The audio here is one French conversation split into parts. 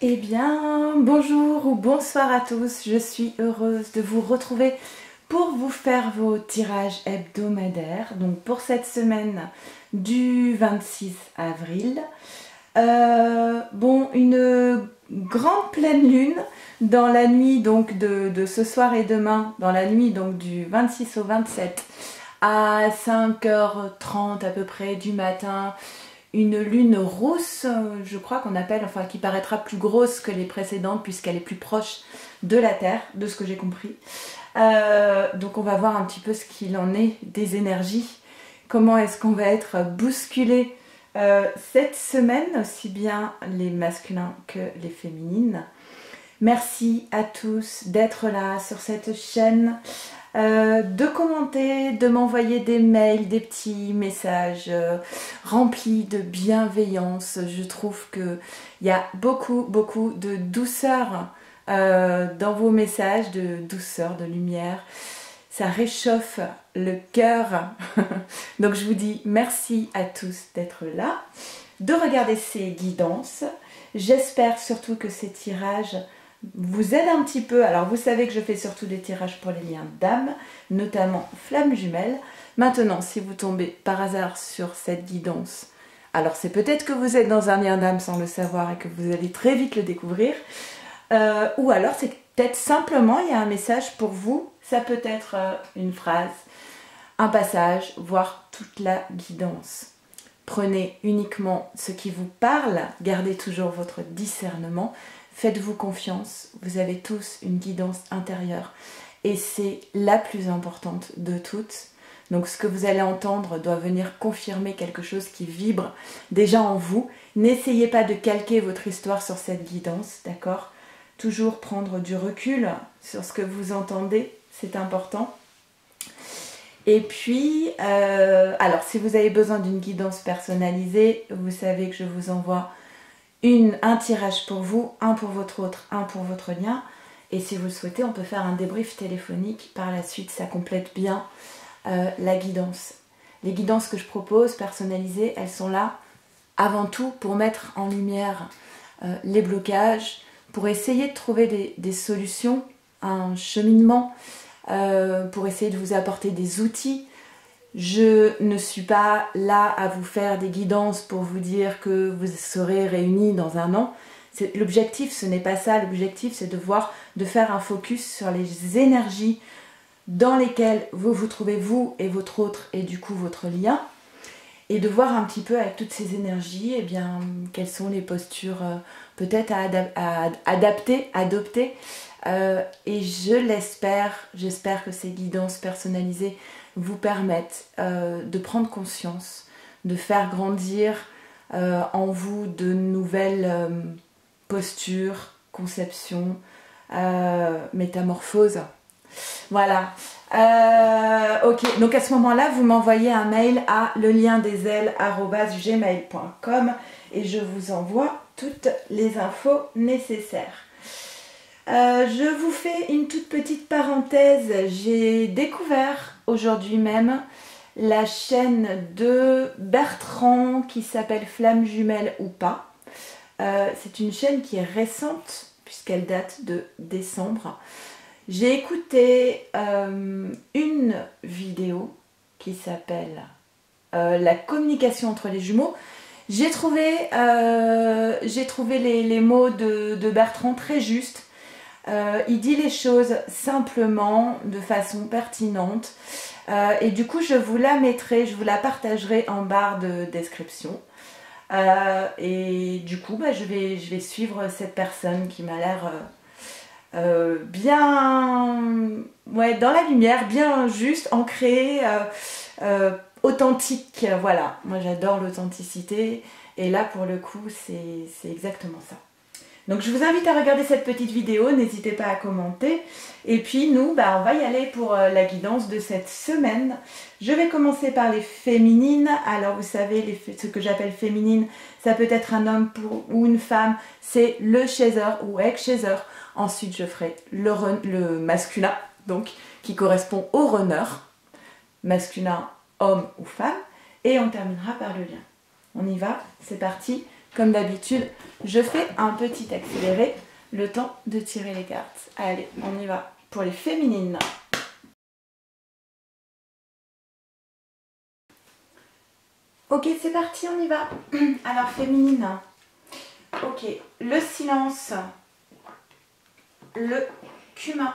Eh bien, bonjour ou bonsoir à tous, je suis heureuse de vous retrouver pour vous faire vos tirages hebdomadaires. Donc pour cette semaine du 26 avril, une grande pleine lune dans la nuit donc de ce soir et demain, dans la nuit donc du 26 au 27 à 5h30 à peu près du matin. Une lune rousse, je crois qu'on appelle, enfin qui paraîtra plus grosse que les précédentes puisqu'elle est plus proche de la Terre, de ce que j'ai compris. Donc on va voir un petit peu ce qu'il en est des énergies. Comment est-ce qu'on va être bousculé cette semaine, aussi bien les masculins que les féminines. Merci à tous d'être là sur cette chaîne. De commenter, de m'envoyer des mails, des petits messages remplis de bienveillance. Je trouve qu'il y a beaucoup de douceur dans vos messages, de douceur, de lumière. Ça réchauffe le cœur. Donc je vous dis merci à tous d'être là, de regarder ces guidances. J'espère surtout que ces tirages vous aide un petit peu. Alors vous savez que je fais surtout des tirages pour les liens d'âme, notamment flammes jumelles. Maintenant, si vous tombez par hasard sur cette guidance, alors c'est peut-être que vous êtes dans un lien d'âme sans le savoir et que vous allez très vite le découvrir. Ou alors c'est peut-être simplement il y a un message pour vous. Ça peut être une phrase, un passage, voire toute la guidance. Prenez uniquement ce qui vous parle, gardez toujours votre discernement. Faites-vous confiance, vous avez tous une guidance intérieure et c'est la plus importante de toutes. Donc ce que vous allez entendre doit venir confirmer quelque chose qui vibre déjà en vous. N'essayez pas de calquer votre histoire sur cette guidance, d'accord? Toujours prendre du recul sur ce que vous entendez, c'est important. Et puis, alors si vous avez besoin d'une guidance personnalisée, vous savez que je vous envoie un tirage pour vous, un pour votre autre, un pour votre lien. Et si vous le souhaitez, on peut faire un débrief téléphonique. Par la suite, ça complète bien la guidance. Les guidances que je propose, personnalisées, elles sont là avant tout pour mettre en lumière les blocages, pour essayer de trouver des solutions, un cheminement, pour essayer de vous apporter des outils. Je ne suis pas là à vous faire des guidances pour vous dire que vous serez réunis dans un an. L'objectif, ce n'est pas ça. L'objectif, c'est de faire un focus sur les énergies dans lesquelles vous vous trouvez, vous et votre autre, et du coup votre lien. Et de voir un petit peu avec toutes ces énergies, eh bien, quelles sont les postures peut-être à adopter. Et j'espère que ces guidances personnalisées vous permettent de prendre conscience, de faire grandir en vous de nouvelles postures, conceptions, métamorphoses. Voilà. Ok, donc à ce moment-là, vous m'envoyez un mail à leliendesailes@gmail.com et je vous envoie toutes les infos nécessaires. Je vous fais une toute petite parenthèse. J'ai découvert aujourd'hui même la chaîne de Bertrand qui s'appelle Flammes Jumelles ou pas. C'est une chaîne qui est récente puisqu'elle date de décembre. J'ai écouté une vidéo qui s'appelle La communication entre les jumeaux. J'ai trouvé les mots de Bertrand très justes. Il dit les choses simplement, de façon pertinente. Et du coup, je vous la mettrai, je vous la partagerai en barre de description. Et du coup, je vais suivre cette personne qui m'a l'air bien, ouais, dans la lumière, bien juste, ancrée, authentique. Voilà, moi j'adore l'authenticité. Et là, pour le coup, c'est exactement ça. Donc je vous invite à regarder cette petite vidéo, n'hésitez pas à commenter. Et puis nous, on va y aller pour la guidance de cette semaine. Je vais commencer par les féminines. Alors vous savez, ce que j'appelle féminine, ça peut être un homme ou une femme. C'est le chaser ou ex-chaser. Ensuite je ferai le masculin, donc qui correspond au runner. Masculin, homme ou femme. Et on terminera par le lien. On y va, c'est parti. comme d'habitude, je fais un petit accéléré, le temps de tirer les cartes. Allez, on y va pour les féminines. Ok, c'est parti, on y va. Alors, féminine. Ok, le silence, le cumin,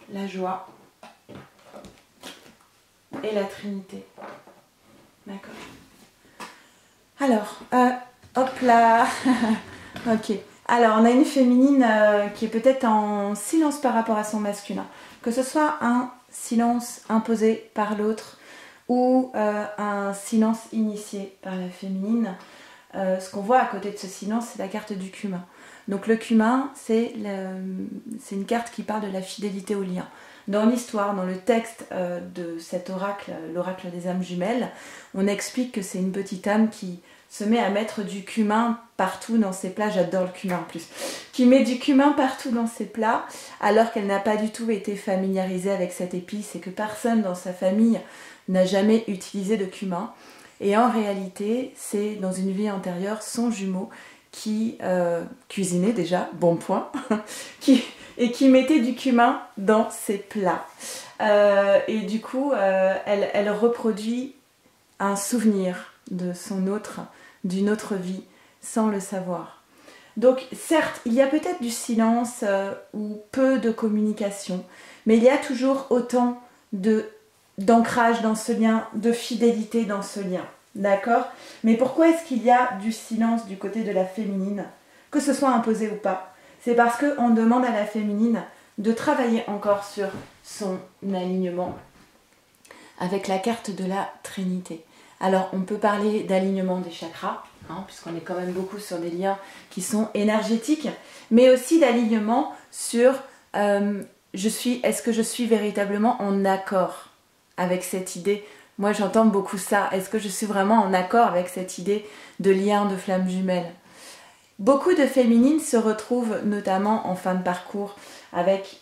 la joie et la Trinité. D'accord. Alors, hop là. Ok. Alors, on a une féminine qui est peut-être en silence par rapport à son masculin. Que ce soit un silence imposé par l'autre ou un silence initié par la féminine. Ce qu'on voit à côté de ce silence, c'est la carte du cumin. Donc le cumin, c'est une carte qui parle de la fidélité au lien. Dans l'histoire, dans le texte de cet oracle, l'oracle des âmes jumelles, on explique que c'est une petite âme qui se met à mettre du cumin partout dans ses plats, j'adore le cumin en plus, qui met du cumin partout dans ses plats, alors qu'elle n'a pas du tout été familiarisée avec cette épice et que personne dans sa famille n'a jamais utilisé de cumin. Et en réalité, c'est dans une vie antérieure son jumeau qui cuisinait déjà, bon point, et qui mettait du cumin dans ses plats. Et du coup, elle reproduit un souvenir de d'une autre vie, sans le savoir. Donc certes, il y a peut-être du silence ou peu de communication, mais il y a toujours autant d'ancrage dans ce lien, de fidélité dans ce lien. D'accord? Mais pourquoi est-ce qu'il y a du silence du côté de la féminine, que ce soit imposé ou pas? C'est parce qu'on demande à la féminine de travailler encore sur son alignement avec la carte de la Trinité. Alors, on peut parler d'alignement des chakras, hein, puisqu'on est quand même beaucoup sur des liens qui sont énergétiques, mais aussi d'alignement sur est-ce que je suis véritablement en accord avec cette idée? Moi, j'entends beaucoup ça. Est-ce que je suis vraiment en accord avec cette idée de lien de flamme jumelle? Beaucoup de féminines se retrouvent notamment en fin de parcours avec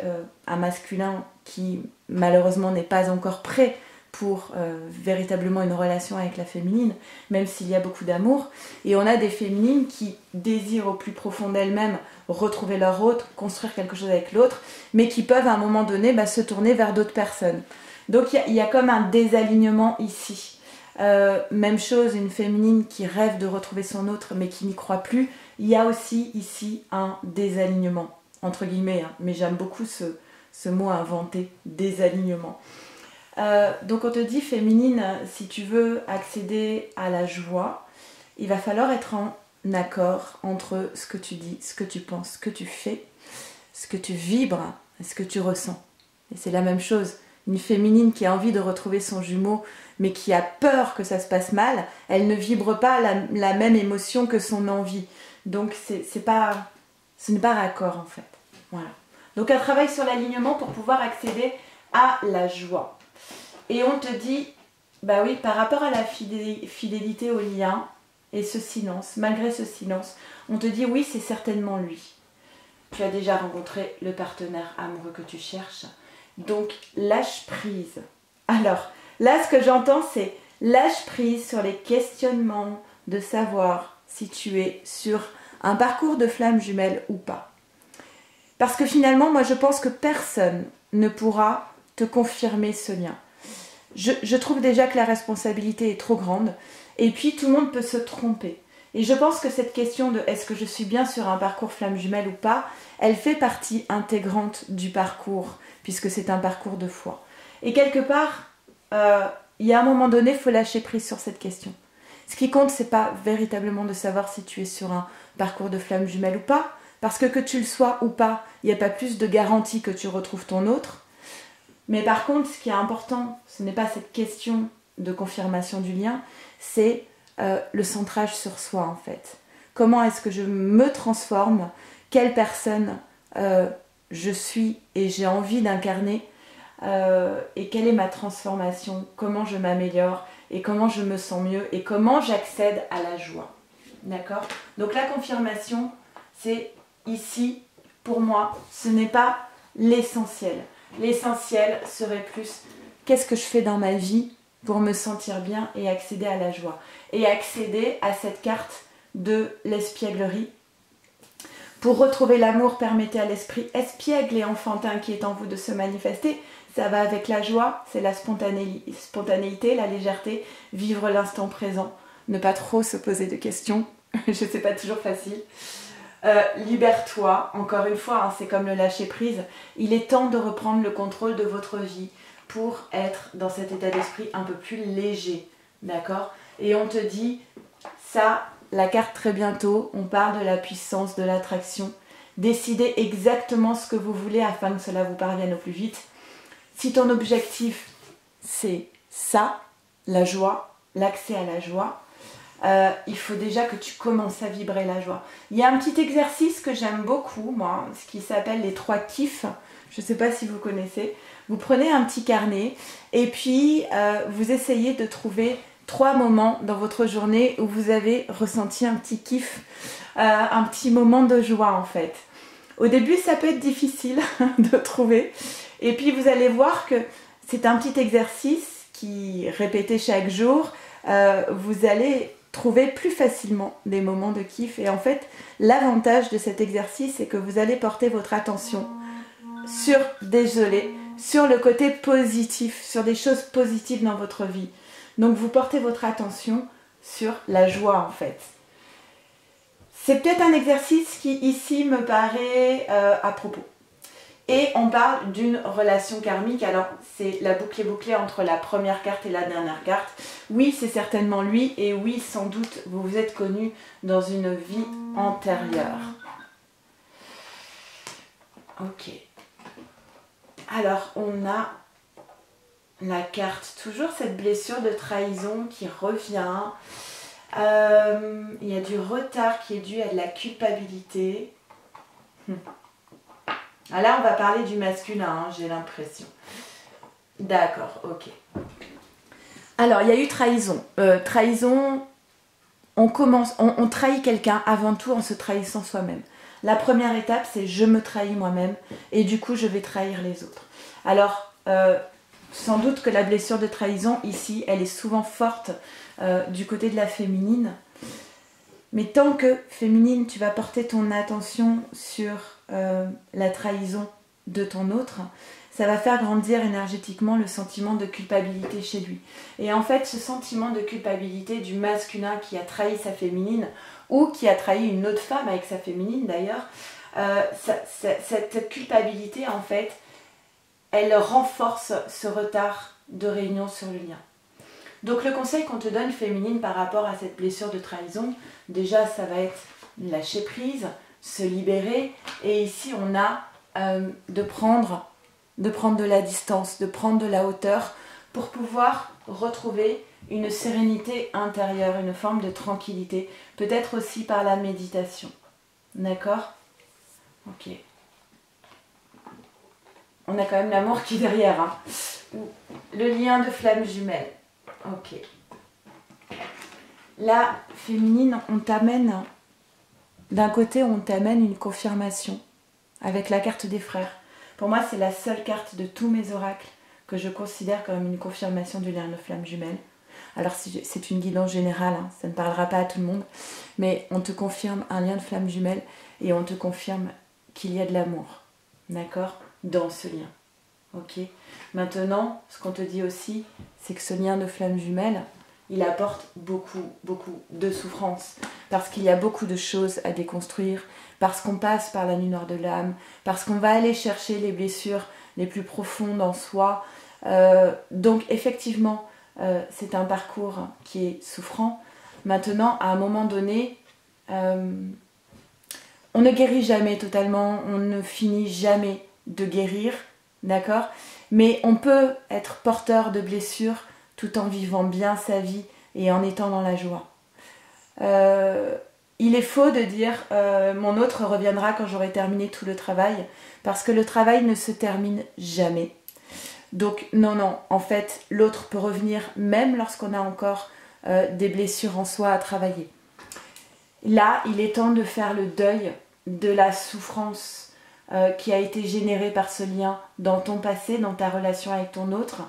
un masculin qui malheureusement n'est pas encore prêt pour véritablement une relation avec la féminine, même s'il y a beaucoup d'amour. Et on a des féminines qui désirent au plus profond d'elles-mêmes retrouver leur autre, construire quelque chose avec l'autre, mais qui peuvent à un moment donné se tourner vers d'autres personnes. Donc il y a comme un désalignement ici. Même chose, une féminine qui rêve de retrouver son autre mais qui n'y croit plus, il y a aussi ici un désalignement, entre guillemets, hein, mais j'aime beaucoup ce mot inventé, désalignement. Donc on te dit, féminine, si tu veux accéder à la joie, il va falloir être en accord entre ce que tu dis, ce que tu penses, ce que tu fais, ce que tu vibres et ce que tu ressens. Et c'est la même chose. Une féminine qui a envie de retrouver son jumeau, mais qui a peur que ça se passe mal, elle ne vibre pas la même émotion que son envie. Donc ce n'est pas raccord en fait. Voilà. Donc un travail sur l'alignement pour pouvoir accéder à la joie. Et on te dit, bah oui, par rapport à la fidélité au lien et ce silence, malgré ce silence, on te dit oui, c'est certainement lui. Tu as déjà rencontré le partenaire amoureux que tu cherches. Donc, lâche prise. Alors, là, ce que j'entends, c'est lâche prise sur les questionnements de savoir si tu es sur un parcours de flamme jumelle ou pas. Parce que finalement, moi, je pense que personne ne pourra te confirmer ce lien. Je trouve déjà que la responsabilité est trop grande. Et puis, tout le monde peut se tromper. Et je pense que cette question de est-ce que je suis bien sur un parcours flamme jumelle ou pas, elle fait partie intégrante du parcours, puisque c'est un parcours de foi. Et quelque part, il y a un moment donné, il faut lâcher prise sur cette question. Ce qui compte, c'est pas véritablement de savoir si tu es sur un parcours de flamme jumelle ou pas, parce que tu le sois ou pas, il n'y a pas plus de garantie que tu retrouves ton autre. Mais par contre, ce qui est important, ce n'est pas cette question de confirmation du lien, c'est le centrage sur soi en fait. Comment est-ce que je me transforme? Quelle personne je suis et j'ai envie d'incarner et quelle est ma transformation? Comment je m'améliore et comment je me sens mieux et comment j'accède à la joie? D'accord? Donc la confirmation, c'est ici, pour moi, ce n'est pas l'essentiel. L'essentiel serait plus qu'est-ce que je fais dans ma vie pour me sentir bien et accéder à la joie. Et accéder à cette carte de l'espièglerie. Pour retrouver l'amour, permettez à l'esprit espiègle et enfantin qui est en vous de se manifester. Ça va avec la joie, c'est la spontanéité, la légèreté, vivre l'instant présent, ne pas trop se poser de questions, je sais pas toujours facile. Libère-toi, encore une fois, hein, c'est comme le lâcher prise. Il est temps de reprendre le contrôle de votre vie pour être dans cet état d'esprit un peu plus léger, d'accord? Et on te dit, ça, la carte très bientôt, on parle de la puissance de l'attraction. Décidez exactement ce que vous voulez afin que cela vous parvienne au plus vite. Si ton objectif, c'est ça, la joie, l'accès à la joie, il faut déjà que tu commences à vibrer la joie. Il y a un petit exercice que j'aime beaucoup, moi, ce qui s'appelle les 3 kiffs. Je ne sais pas si vous connaissez. Vous prenez un petit carnet et puis vous essayez de trouver 3 moments dans votre journée où vous avez ressenti un petit kiff, un petit moment de joie en fait. Au début, ça peut être difficile de trouver. Et puis vous allez voir que c'est un petit exercice qui, répété chaque jour, vous allez trouver plus facilement des moments de kiff. Et en fait, l'avantage de cet exercice, c'est que vous allez porter votre attention sur, sur le côté positif, sur des choses positives dans votre vie. Donc vous portez votre attention sur la joie en fait. C'est peut-être un exercice qui ici me paraît à propos. Et on parle d'une relation karmique. Alors, c'est la boucle est bouclée entre la première carte et la dernière carte. Oui, c'est certainement lui. Et oui, sans doute, vous vous êtes connus dans une vie antérieure. Ok. Alors, on a la carte. Toujours cette blessure de trahison qui revient. Il y a du retard qui est dû à de la culpabilité. Ah là, on va parler du masculin, hein, j'ai l'impression. D'accord, ok. Alors, il y a eu trahison. Trahison, on trahit quelqu'un avant tout en se trahissant soi-même. La première étape, c'est je me trahis moi-même et du coup, je vais trahir les autres. Alors, sans doute que la blessure de trahison, ici, elle est souvent forte du côté de la féminine. Mais tant que, féminine, tu vas porter ton attention sur la trahison de ton autre, ça va faire grandir énergétiquement le sentiment de culpabilité chez lui. Et en fait, ce sentiment de culpabilité du masculin qui a trahi sa féminine, ou qui a trahi une autre femme avec sa féminine d'ailleurs, cette culpabilité, en fait, elle renforce ce retard de réunion sur le lien. Donc le conseil qu'on te donne féminine par rapport à cette blessure de trahison, déjà ça va être lâcher prise, se libérer, et ici on a de prendre de la distance, de prendre de la hauteur pour pouvoir retrouver une sérénité intérieure, une forme de tranquillité, peut-être aussi par la méditation. D'accord? Ok. On a quand même l'amour qui est derrière, hein. Le lien de flamme jumelle. Ok. Là, féminine, on t'amène, d'un côté, on t'amène une confirmation avec la carte des frères. Pour moi, c'est la seule carte de tous mes oracles que je considère comme une confirmation du lien de flamme jumelle. Alors, c'est une guidance générale, hein, ça ne parlera pas à tout le monde, mais on te confirme un lien de flamme jumelle et on te confirme qu'il y a de l'amour, d'accord, dans ce lien. Ok. Maintenant, ce qu'on te dit aussi, c'est que ce lien de flamme jumelle, il apporte beaucoup de souffrance, parce qu'il y a beaucoup de choses à déconstruire, parce qu'on passe par la nuit noire de l'âme, parce qu'on va aller chercher les blessures les plus profondes en soi. Donc effectivement, c'est un parcours qui est souffrant. Maintenant, à un moment donné, on ne guérit jamais totalement, on ne finit jamais de guérir, d'accord? Mais on peut être porteur de blessures tout en vivant bien sa vie et en étant dans la joie. Il est faux de dire mon autre reviendra quand j'aurai terminé tout le travail, parce que le travail ne se termine jamais. Donc non, en fait, l'autre peut revenir même lorsqu'on a encore des blessures en soi à travailler. Là, il est temps de faire le deuil de la souffrance qui a été générée par ce lien dans ton passé, dans ta relation avec ton autre,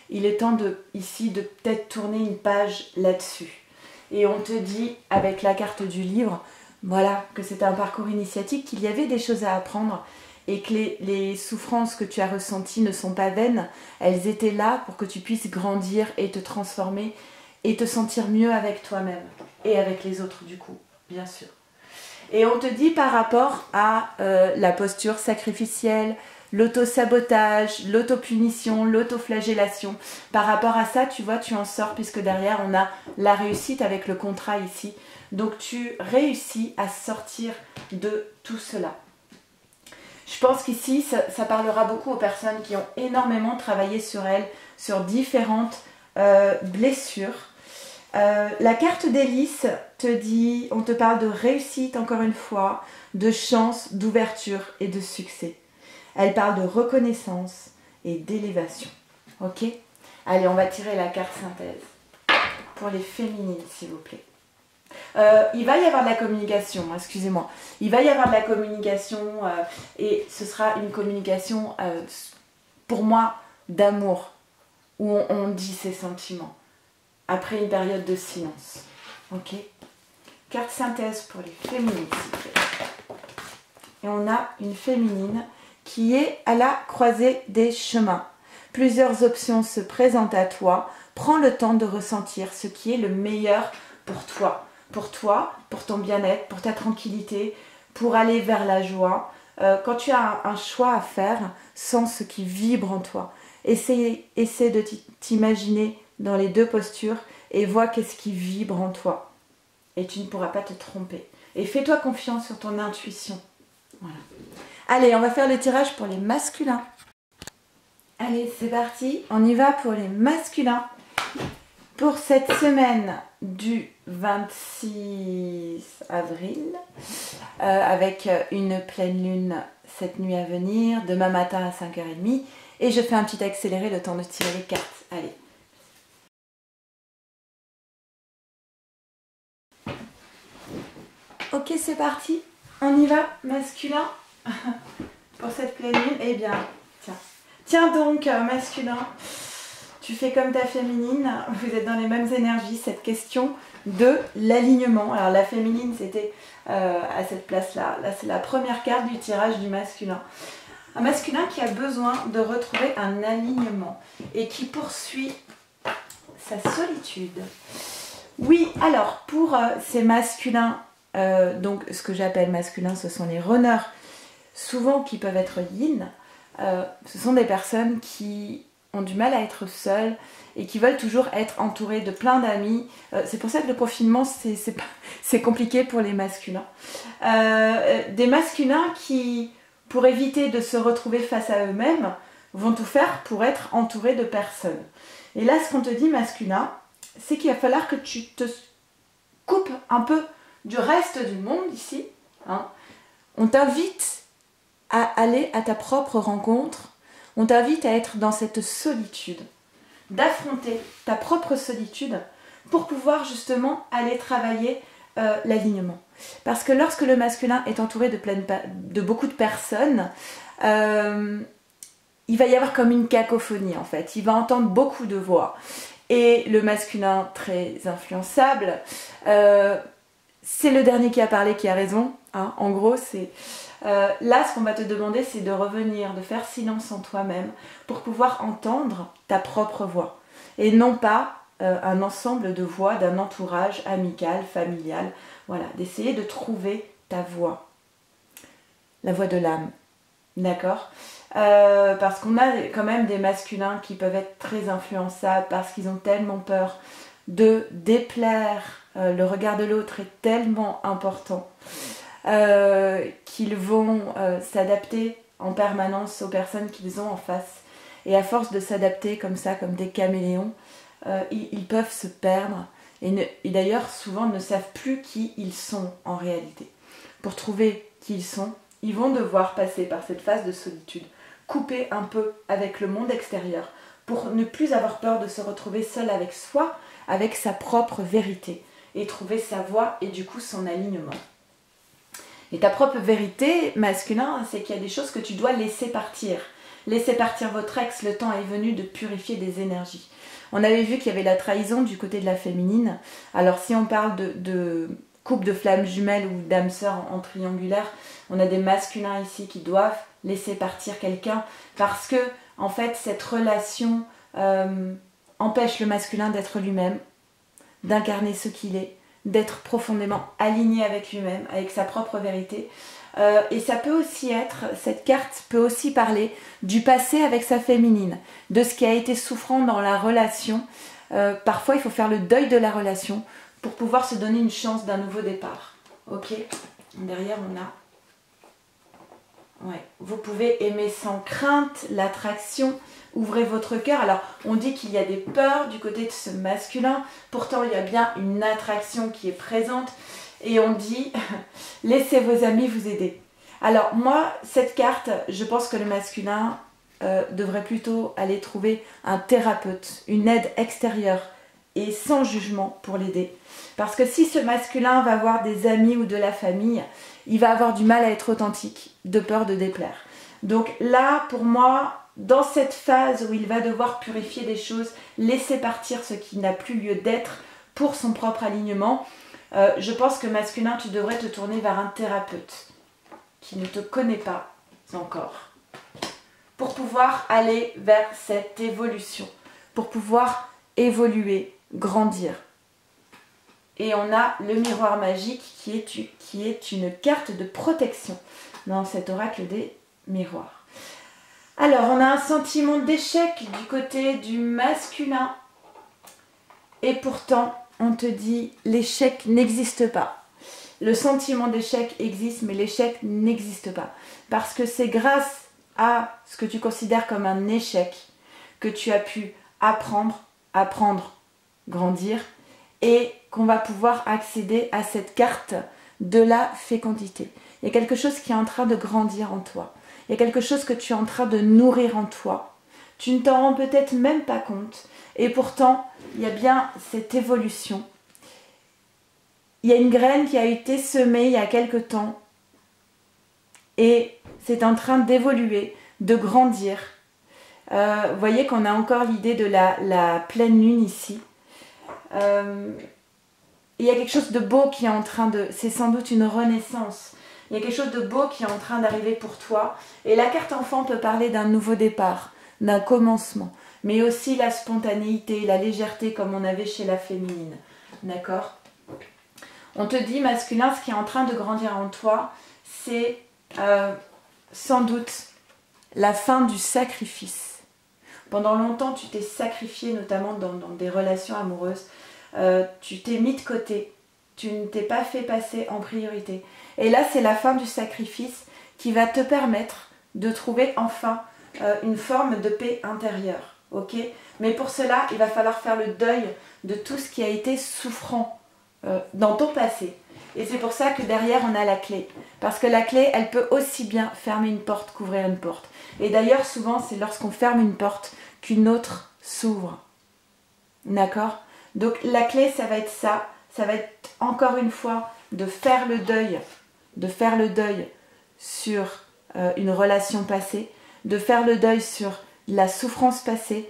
il est temps ici de peut-être tourner une page là-dessus. Et on te dit, avec la carte du livre, voilà, que c'est un parcours initiatique, qu'il y avait des choses à apprendre et que les souffrances que tu as ressenties ne sont pas vaines. Elles étaient là pour que tu puisses grandir et te transformer et te sentir mieux avec toi-même et avec les autres du coup, bien sûr. Et on te dit par rapport à la posture sacrificielle, l'auto-sabotage, l'autopunition, l'autoflagellation. Par rapport à ça, tu vois, tu en sors puisque derrière, on a la réussite avec le contrat ici. Donc, tu réussis à sortir de tout cela. Je pense qu'ici, ça parlera beaucoup aux personnes qui ont énormément travaillé sur elles, sur différentes blessures. La carte d'hélice te dit, on te parle de réussite encore une fois, de chance, d'ouverture et de succès. Elle parle de reconnaissance et d'élévation. Ok? Allez, on va tirer la carte synthèse pour les féminines, s'il vous plaît. Il va y avoir de la communication, excusez-moi. Il va y avoir de la communication et ce sera une communication, pour moi, d'amour, où on dit ses sentiments. Après une période de silence. Ok? Carte synthèse pour les féminines. Et on a une féminine qui est à la croisée des chemins. Plusieurs options se présentent à toi. Prends le temps de ressentir ce qui est le meilleur pour toi. Pour toi, pour ton bien-être, pour ta tranquillité, pour aller vers la joie. Quand tu as un choix à faire, sens ce qui vibre en toi. Essaie de t'imaginer dans les deux postures et vois qu'est-ce qui vibre en toi. Et tu ne pourras pas te tromper. Et fais-toi confiance sur ton intuition. Voilà. Allez, on va faire le tirage pour les masculins. Allez, c'est parti. On y va pour les masculins. Pour cette semaine du 26 avril, avec une pleine lune cette nuit à venir, demain matin à 5h30. Et je fais un petit accéléré le temps de tirer les cartes. Allez. Ok, c'est parti. On y va, masculin. Pour cette pleine lune, eh bien, tiens. Tiens donc, masculin. Tu fais comme ta féminine. Vous êtes dans les mêmes énergies. Cette question de l'alignement. Alors, la féminine, c'était à cette place-là. Là, c'est la première carte du tirage du masculin. Un masculin qui a besoin de retrouver un alignement et qui poursuit sa solitude. Oui, alors, pour ces masculins, donc ce que j'appelle masculin, ce sont les runners, souvent qui peuvent être yin. Ce sont des personnes qui ont du mal à être seules et qui veulent toujours être entourées de plein d'amis. C'est pour ça que le confinement, c'est compliqué pour les masculins. Des masculins qui, pour éviter de se retrouver face à eux-mêmes, vont tout faire pour être entourés de personnes. Et là, ce qu'on te dit, masculin, c'est qu'il va falloir que tu te coupes un peu du reste du monde ici. Hein. On t'invite à aller à ta propre rencontre. On t'invite à être dans cette solitude, d'affronter ta propre solitude pour pouvoir justement aller travailler l'alignement. Parce que lorsque le masculin est entouré de beaucoup de personnes, il va y avoir comme une cacophonie en fait. Il va entendre beaucoup de voix. Et le masculin très influençable, c'est le dernier qui a parlé qui a raison. Hein. En gros, c'est... là, ce qu'on va te demander, c'est de revenir, de faire silence en toi-même pour pouvoir entendre ta propre voix. Et non pas un ensemble de voix d'un entourage amical, familial. Voilà, d'essayer de trouver ta voix. La voix de l'âme. D'accord ? Parce qu'on a quand même des masculins qui peuvent être très influençables parce qu'ils ont tellement peur de déplaire. Le regard de l'autre est tellement important qu'ils vont s'adapter en permanence aux personnes qu'ils ont en face. Et à force de s'adapter comme ça, comme des caméléons, ils peuvent se perdre et d'ailleurs souvent ne savent plus qui ils sont en réalité. Pour trouver qui ils sont, ils vont devoir passer par cette phase de solitude, couper un peu avec le monde extérieur pour ne plus avoir peur de se retrouver seul avec soi, avec sa propre vérité et trouver sa voie et du coup son alignement. Et ta propre vérité masculin, c'est qu'il y a des choses que tu dois laisser partir. Laissez partir votre ex, le temps est venu de purifier des énergies. On avait vu qu'il y avait la trahison du côté de la féminine. Alors si on parle de couple de flammes jumelles ou d'âmes sœurs en triangulaire, on a des masculins ici qui doivent laisser partir quelqu'un parce que en fait cette relation empêche le masculin d'être lui-même, d'incarner ce qu'il est, d'être profondément aligné avec lui-même, avec sa propre vérité. Et ça peut aussi être, cette carte peut aussi parler du passé avec sa féminine, de ce qui a été souffrant dans la relation. Parfois il faut faire le deuil de la relation pour pouvoir se donner une chance d'un nouveau départ. Ok, derrière on a... Ouais. Vous pouvez aimer sans crainte, l'attraction, ouvrez votre cœur. Alors on dit qu'il y a des peurs du côté de ce masculin, pourtant il y a bien une attraction qui est présente. Et on dit, laissez vos amis vous aider. Alors moi, cette carte, je pense que le masculin devrait plutôt aller trouver un thérapeute, une aide extérieure et sans jugement pour l'aider. Parce que si ce masculin va avoir des amis ou de la famille, il va avoir du mal à être authentique, de peur de déplaire. Donc là, pour moi, dans cette phase où il va devoir purifier des choses, laisser partir ce qui n'a plus lieu d'être pour son propre alignement, je pense que masculin, tu devrais te tourner vers un thérapeute qui ne te connaît pas encore pour pouvoir aller vers cette évolution, pour pouvoir évoluer, grandir. Et on a le miroir magique qui est une carte de protection dans cet oracle des miroirs. Alors, on a un sentiment d'échec du côté du masculin et pourtant, on te dit l'échec n'existe pas. Le sentiment d'échec existe, mais l'échec n'existe pas. Parce que c'est grâce à ce que tu considères comme un échec que tu as pu apprendre, grandir, et qu'on va pouvoir accéder à cette carte de la fécondité. Il y a quelque chose qui est en train de grandir en toi. Il y a quelque chose que tu es en train de nourrir en toi. Tu ne t'en rends peut-être même pas compte. Et pourtant, il y a bien cette évolution. Il y a une graine qui a été semée il y a quelque temps. Et c'est en train d'évoluer, de grandir. Vous voyez qu'on a encore l'idée de la pleine lune ici. Il y a quelque chose de beau qui est en train de... C'est sans doute une renaissance. Il y a quelque chose de beau qui est en train d'arriver pour toi. Et la carte enfant peut parler d'un nouveau départ, d'un commencement. Mais aussi la spontanéité, la légèreté comme on avait chez la féminine. D'accord ? On te dit, masculin, ce qui est en train de grandir en toi, c'est sans doute la fin du sacrifice. Pendant longtemps, tu t'es sacrifié, notamment dans des relations amoureuses. Tu t'es mis de côté. Tu ne t'es pas fait passer en priorité. Et là, c'est la fin du sacrifice qui va te permettre de trouver enfin une forme de paix intérieure. Ok ? Mais pour cela, il va falloir faire le deuil de tout ce qui a été souffrant dans ton passé. Et c'est pour ça que derrière, on a la clé. Parce que la clé, elle peut aussi bien fermer une porte qu'ouvrir une porte. Et d'ailleurs, souvent, c'est lorsqu'on ferme une porte qu'une autre s'ouvre. D'accord ? Donc la clé, ça va être ça. Ça va être encore une fois de faire le deuil sur une relation passée, de faire le deuil sur la souffrance passée,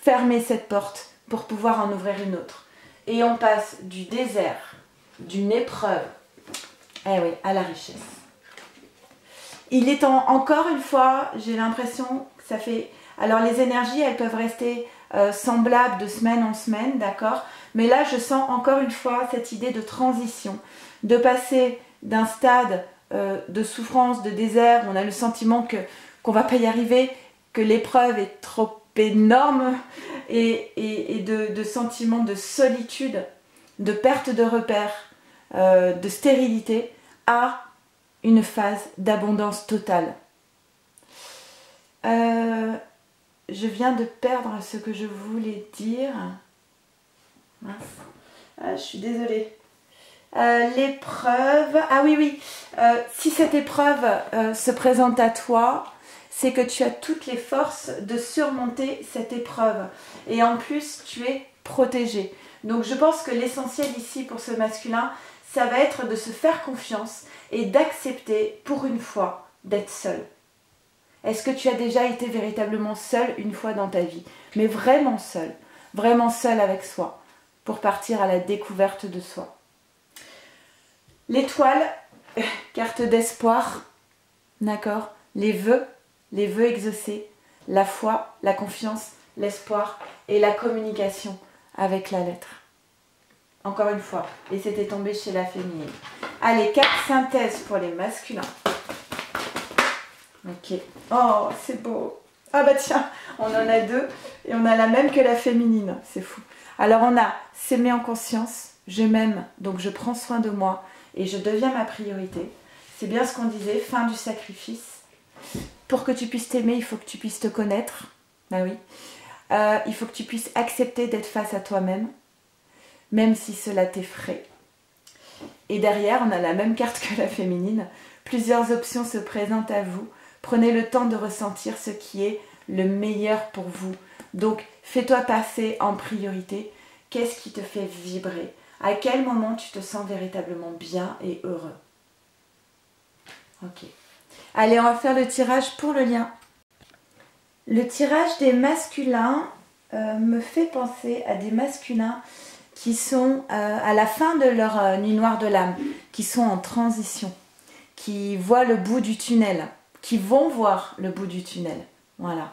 fermer cette porte pour pouvoir en ouvrir une autre. Et on passe du désert, d'une épreuve, eh oui, à la richesse. Il est encore une fois, j'ai l'impression que ça fait... Alors les énergies, elles peuvent rester semblables de semaine en semaine, d'accord ? Mais là, je sens encore une fois cette idée de transition, de passer d'un stade de souffrance, de désert, où on a le sentiment qu'on ne va pas y arriver, que l'épreuve est trop énorme, et de sentiment de solitude, de perte de repères, de stérilité, à une phase d'abondance totale. Je viens de perdre ce que je voulais dire. Mince. Je suis désolée. L'épreuve... Ah oui. Si cette épreuve se présente à toi, c'est que tu as toutes les forces de surmonter cette épreuve. Et en plus, tu es protégé. Donc je pense que l'essentiel ici pour ce masculin, ça va être de se faire confiance et d'accepter pour une fois d'être seul. Est-ce que tu as déjà été véritablement seul une fois dans ta vie? Mais vraiment seul avec soi, pour partir à la découverte de soi. L'étoile, carte d'espoir, d'accord? Les vœux exaucés, la foi, la confiance, l'espoir et la communication avec la lettre. Encore une fois, et c'était tombé chez la féminine. Allez, 4 synthèses pour les masculins. Ok. Oh, c'est beau. Ah bah tiens, on en a 2 et on a la même que la féminine. C'est fou. Alors on a s'aimer en conscience, je m'aime, donc je prends soin de moi et je deviens ma priorité. C'est bien ce qu'on disait, fin du sacrifice. Pour que tu puisses t'aimer, il faut que tu puisses te connaître. Bah oui. Il faut que tu puisses accepter d'être face à toi-même, même si cela t'effraie. Et derrière, on a la même carte que la féminine. Plusieurs options se présentent à vous. Prenez le temps de ressentir ce qui est le meilleur pour vous. Donc, fais-toi passer en priorité. Qu'est-ce qui te fait vibrer? À quel moment tu te sens véritablement bien et heureux? Ok. Allez, on va faire le tirage pour le lien. Le tirage des masculins me fait penser à des masculins qui sont à la fin de leur nuit noire de l'âme, qui sont en transition, qui voient le bout du tunnel, qui vont voir le bout du tunnel. Voilà.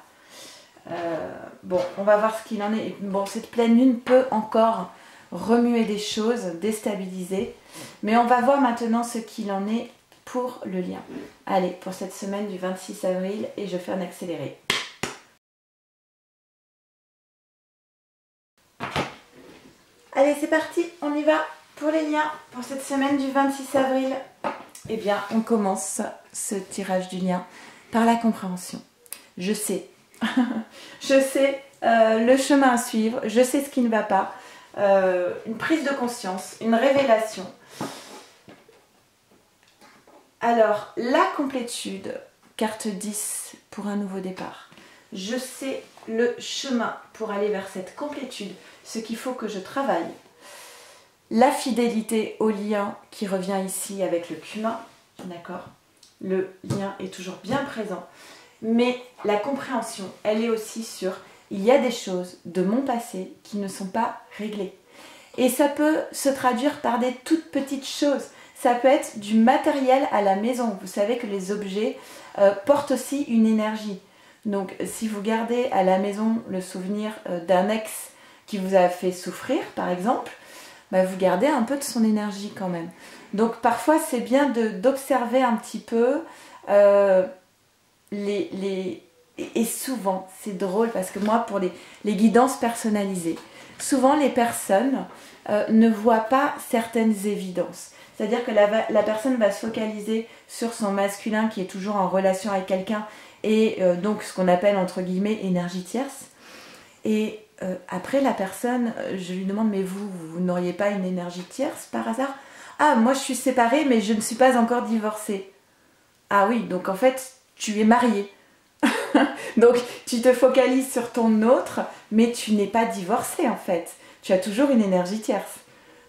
Bon, on va voir ce qu'il en est. Bon, cette pleine lune peut encore remuer des choses, déstabiliser, mais on va voir maintenant ce qu'il en est pour le lien. Allez, pour cette semaine du 26 avril, et je fais un accéléré. Allez, c'est parti, on y va pour les liens pour cette semaine du 26 avril. Eh bien, on commence ce tirage du lien par la compréhension. Je sais, je sais le chemin à suivre, je sais ce qui ne va pas, une prise de conscience, une révélation. Alors, la complétude, carte 10 pour un nouveau départ. Je sais le chemin pour aller vers cette complétude, ce qu'il faut que je travaille. La fidélité au lien qui revient ici avec le cumin, d'accord? Le lien est toujours bien présent, mais la compréhension, elle est aussi sur il y a des choses de mon passé qui ne sont pas réglées. Et ça peut se traduire par des toutes petites choses. Ça peut être du matériel à la maison. Vous savez que les objets portent aussi une énergie. Donc si vous gardez à la maison le souvenir d'un ex qui vous a fait souffrir, par exemple, bah, vous gardez un peu de son énergie quand même. Donc parfois c'est bien d'observer un petit peu et souvent, c'est drôle parce que moi pour les guidances personnalisées, souvent les personnes ne voient pas certaines évidences. C'est-à-dire que la personne va se focaliser sur son masculin qui est toujours en relation avec quelqu'un et donc ce qu'on appelle entre guillemets énergie tierce. Et après la personne, je lui demande mais vous n'auriez pas une énergie tierce par hasard? Ah, moi je suis séparée mais je ne suis pas encore divorcée. Ah oui, donc en fait tu es mariée. Donc tu te focalises sur ton autre mais tu n'es pas divorcée en fait. Tu as toujours une énergie tierce.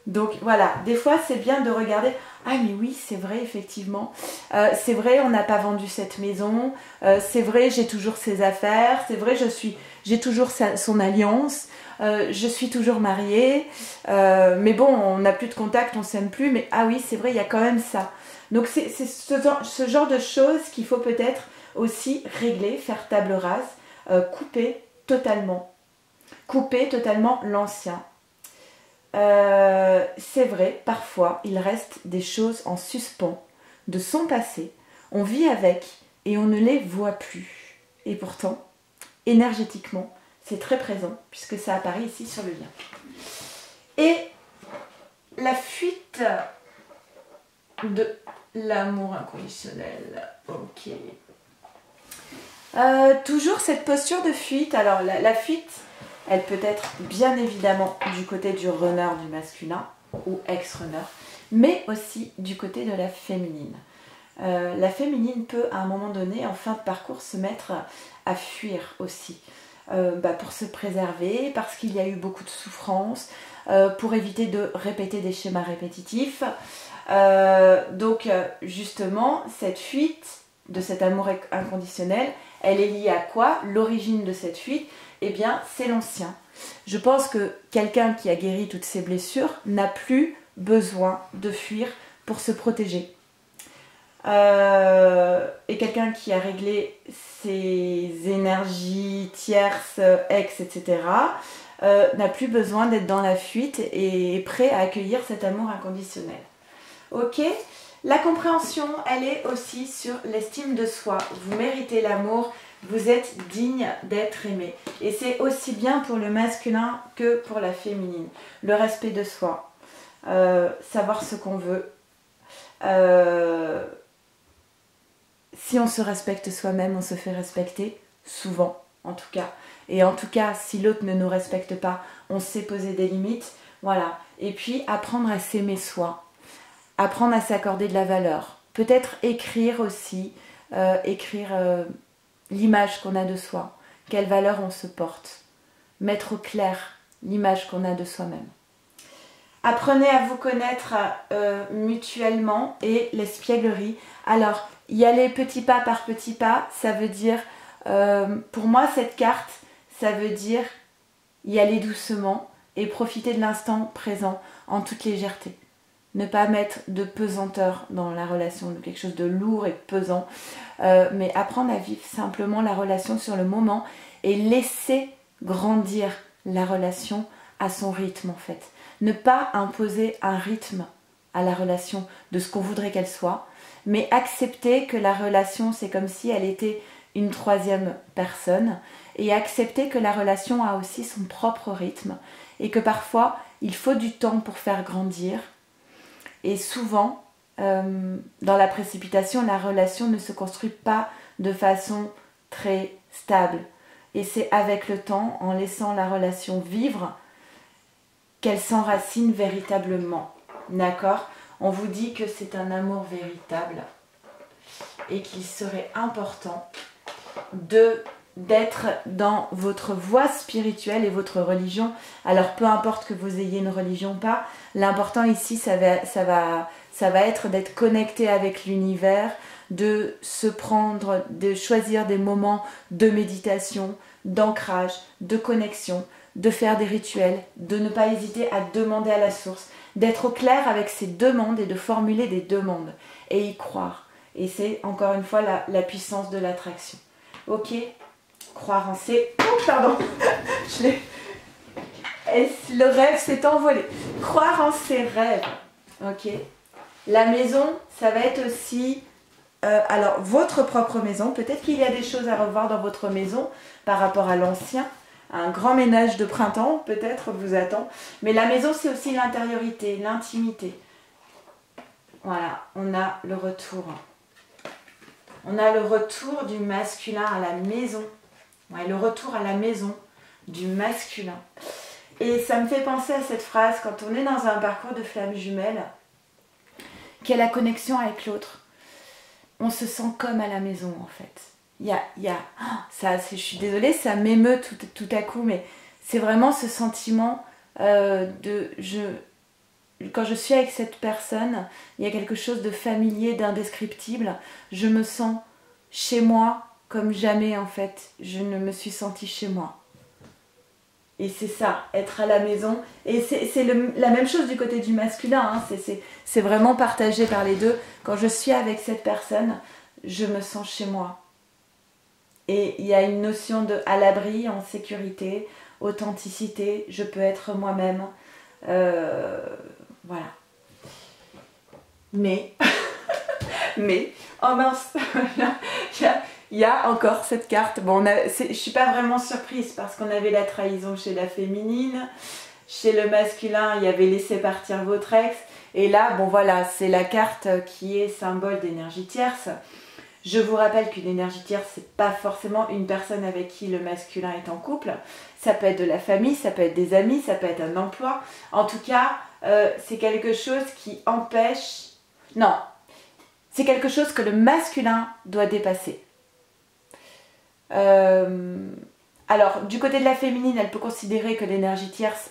Donc voilà, des fois c'est bien de regarder, ah mais oui c'est vrai effectivement, c'est vrai on n'a pas vendu cette maison, c'est vrai j'ai toujours ses affaires, c'est vrai j'ai toujours son alliance, je suis toujours mariée, mais bon on n'a plus de contact, on s'aime plus, mais ah oui c'est vrai il y a quand même ça. Donc c'est ce genre de choses qu'il faut peut-être aussi régler, faire table rase, couper totalement l'ancien. C'est vrai, parfois, il reste des choses en suspens de son passé. On vit avec et on ne les voit plus. Et pourtant, énergétiquement, c'est très présent puisque ça apparaît ici sur le lien. Et la fuite de l'amour inconditionnel. Ok. Toujours cette posture de fuite. Alors, la fuite... Elle peut être bien évidemment du côté du runner du masculin ou ex-runner, mais aussi du côté de la féminine. La féminine peut à un moment donné, en fin de parcours, se mettre à fuir aussi. Pour se préserver, parce qu'il y a eu beaucoup de souffrance, pour éviter de répéter des schémas répétitifs. Donc justement, cette fuite de cet amour inconditionnel, elle est liée à quoi? L'origine de cette fuite, eh bien, c'est l'ancien. Je pense que quelqu'un qui a guéri toutes ses blessures n'a plus besoin de fuir pour se protéger. Et quelqu'un qui a réglé ses énergies tierces, ex, etc., n'a plus besoin d'être dans la fuite et est prêt à accueillir cet amour inconditionnel. Ok? La compréhension, elle est aussi sur l'estime de soi. Vous méritez l'amour, vous êtes digne d'être aimé. Et c'est aussi bien pour le masculin que pour la féminine. Le respect de soi, savoir ce qu'on veut. Si on se respecte soi-même, on se fait respecter, souvent en tout cas. Et en tout cas, si l'autre ne nous respecte pas, on sait poser des limites. Voilà. Et puis, apprendre à s'aimer soi. Apprendre à s'accorder de la valeur. Peut-être écrire aussi, l'image qu'on a de soi. Quelle valeur on se porte. Mettre au clair l'image qu'on a de soi-même. Apprenez à vous connaître mutuellement et l'espièglerie. Alors, y aller petit pas par petit pas, ça veut dire, pour moi cette carte, ça veut dire y aller doucement et profiter de l'instant présent en toute légèreté. Ne pas mettre de pesanteur dans la relation, de quelque chose de lourd et pesant, mais apprendre à vivre simplement la relation sur le moment et laisser grandir la relation à son rythme en fait. Ne pas imposer un rythme à la relation de ce qu'on voudrait qu'elle soit, mais accepter que la relation c'est comme si elle était une troisième personne et accepter que la relation a aussi son propre rythme et que parfois il faut du temps pour faire grandir et souvent dans la précipitation la relation ne se construit pas de façon très stable et c'est avec le temps en laissant la relation vivre qu'elle s'enracine véritablement, d'accord? On vous dit que c'est un amour véritable et qu'il serait important d'être dans votre voie spirituelle et votre religion. Alors peu importe que vous ayez une religion ou pas, l'important ici ça va être d'être connecté avec l'univers, de se prendre, de choisir des moments de méditation, d'ancrage, de connexion, de faire des rituels, de ne pas hésiter à demander à la source, d'être au clair avec ses demandes et de formuler des demandes et y croire. Et c'est encore une fois la puissance de l'attraction. Ok? Croire en ses... Oh, pardon. Le rêve s'est envolé. Croire en ses rêves. Ok? La maison, ça va être aussi... alors, votre propre maison. Peut-être qu'il y a des choses à revoir dans votre maison par rapport à l'ancien. Un grand ménage de printemps, peut-être, vous attend. Mais la maison, c'est aussi l'intériorité, l'intimité. Voilà, on a le retour. On a le retour du masculin à la maison. Ouais, le retour à la maison du masculin. Et ça me fait penser à cette phrase, quand on est dans un parcours de flammes jumelles, qui est la connexion avec l'autre. On se sent comme à la maison, en fait. Je suis désolée, ça m'émeut tout à coup, mais c'est vraiment ce sentiment quand je suis avec cette personne, il y a quelque chose de familier, d'indescriptible. Je me sens chez moi comme jamais en fait. Je ne me suis sentie chez moi. Et c'est ça, être à la maison. Et c'est la même chose du côté du masculin. Hein. C'est vraiment partagé par les deux. Quand je suis avec cette personne, je me sens chez moi. Et il y a une notion de à l'abri, en sécurité, authenticité. Je peux être moi-même. Voilà. Mais, oh mince, il y a encore cette carte. Bon, je suis pas vraiment surprise parce qu'on avait la trahison chez la féminine. Chez le masculin, il y avait laissé partir votre ex. Et là, bon voilà, c'est la carte qui est symbole d'énergie tierce. Je vous rappelle qu'une énergie tierce, c'est pas forcément une personne avec qui le masculin est en couple. Ça peut être de la famille, ça peut être des amis, ça peut être un emploi. En tout cas, c'est quelque chose qui empêche... Non, c'est quelque chose que le masculin doit dépasser. Alors, du côté de la féminine, elle peut considérer que l'énergie tierce,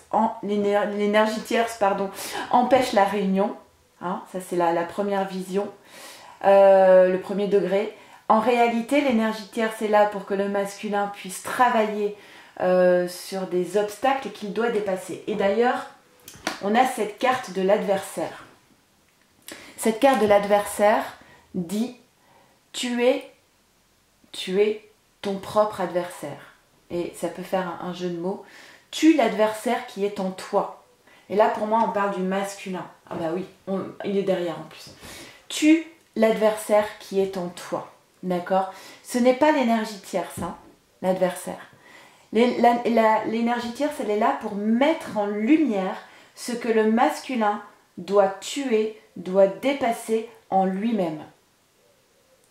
empêche la réunion. Hein, ça, c'est la première vision. Le premier degré. En réalité, l'énergie tierce est là pour que le masculin puisse travailler sur des obstacles qu'il doit dépasser. Et d'ailleurs, on a cette carte de l'adversaire. Cette carte de l'adversaire dit tu es ton propre adversaire. Et ça peut faire un jeu de mots. Tue l'adversaire qui est en toi. Et là, pour moi, on parle du masculin. Ah bah oui, il est derrière en plus. Tue l'adversaire qui est en toi. D'accord? Ce n'est pas l'énergie tierce, hein, l'adversaire. L'énergie tierce, elle est là pour mettre en lumière ce que le masculin doit tuer, doit dépasser en lui-même.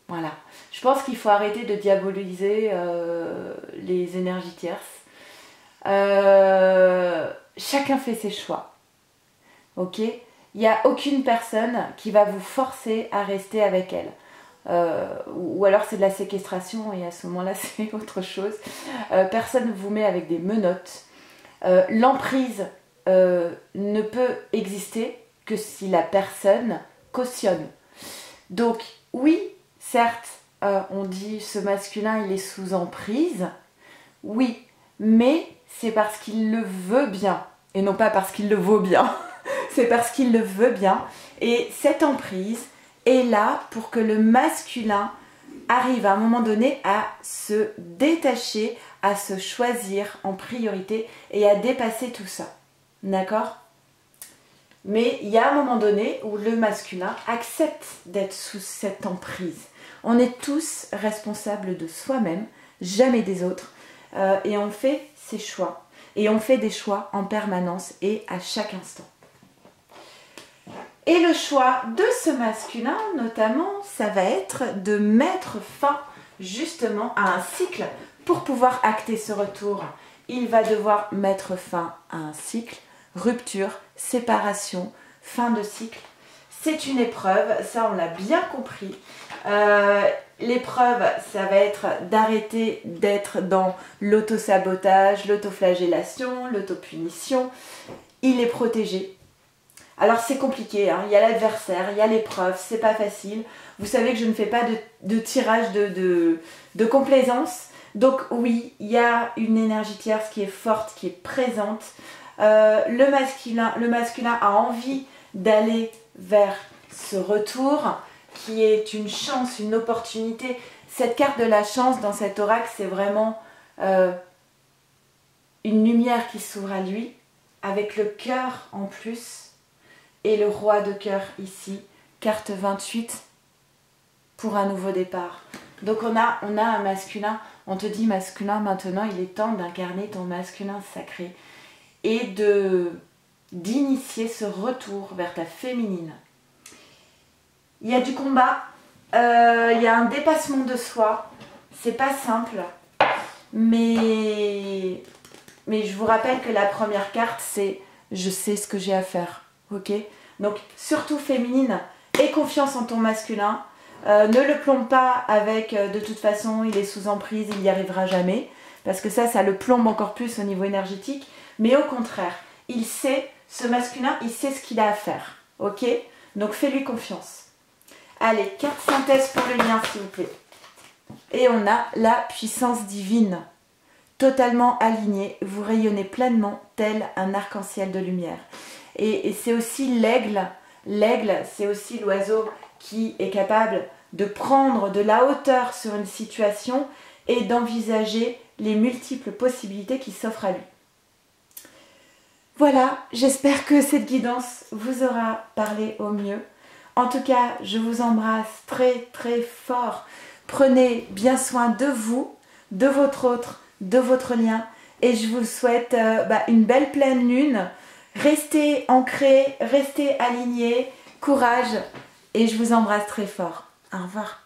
Voilà. Je pense qu'il faut arrêter de diaboliser les énergies tierces. Chacun fait ses choix. Ok? Il n'y a aucune personne qui va vous forcer à rester avec elle. Ou alors c'est de la séquestration et à ce moment-là c'est autre chose. Personne ne vous met avec des menottes. L'emprise ne peut exister que si la personne cautionne. Donc oui, certes, on dit ce masculin il est sous emprise. Oui, mais c'est parce qu'il le veut bien et non pas parce qu'il le vaut bien. C'est parce qu'il le veut bien. Et cette emprise est là pour que le masculin arrive à un moment donné à se détacher, à se choisir en priorité et à dépasser tout ça. D'accord? Mais il y a un moment donné où le masculin accepte d'être sous cette emprise. On est tous responsables de soi-même, jamais des autres. Et on fait ses choix. Et on fait des choix en permanence et à chaque instant. Et le choix de ce masculin, notamment, ça va être de mettre fin justement à un cycle pour pouvoir acter ce retour. Il va devoir mettre fin à un cycle, rupture, séparation, fin de cycle. C'est une épreuve, ça on l'a bien compris. L'épreuve, ça va être d'arrêter d'être dans l'autosabotage, l'autoflagellation, l'autopunition. Il est protégé. Alors c'est compliqué, hein. Il y a l'adversaire, il y a l'épreuve, c'est pas facile. Vous savez que je ne fais pas de tirage de complaisance. Donc oui, il y a une énergie tierce qui est forte, qui est présente. Le masculin a envie d'aller vers ce retour qui est une chance, une opportunité. Cette carte de la chance dans cet oracle, c'est vraiment une lumière qui s'ouvre à lui, avec le cœur en plus. Et le roi de cœur ici, carte 28, pour un nouveau départ. Donc on a un masculin, on te dit masculin maintenant, il est temps d'incarner ton masculin sacré et d'initier ce retour vers ta féminine. Il y a du combat, il y a un dépassement de soi, c'est pas simple, mais je vous rappelle que la première carte c'est je sais ce que j'ai à faire. Ok, donc surtout féminine, aie confiance en ton masculin, ne le plombe pas avec de toute façon il est sous emprise, il n'y arrivera jamais, parce que ça le plombe encore plus au niveau énergétique, mais au contraire, il sait, ce masculin, il sait ce qu'il a à faire, ok, donc fais-lui confiance. Allez, carte synthèse pour le lien s'il vous plaît. Et on a la puissance divine, totalement alignée, vous rayonnez pleinement tel un arc-en-ciel de lumière. Et c'est aussi l'aigle. L'aigle, c'est aussi l'oiseau qui est capable de prendre de la hauteur sur une situation et d'envisager les multiples possibilités qui s'offrent à lui. Voilà, j'espère que cette guidance vous aura parlé au mieux. En tout cas, je vous embrasse très très fort. Prenez bien soin de vous, de votre autre, de votre lien. Et je vous souhaite une belle pleine lune. Restez ancrés, restez alignés, courage et je vous embrasse très fort. Au revoir.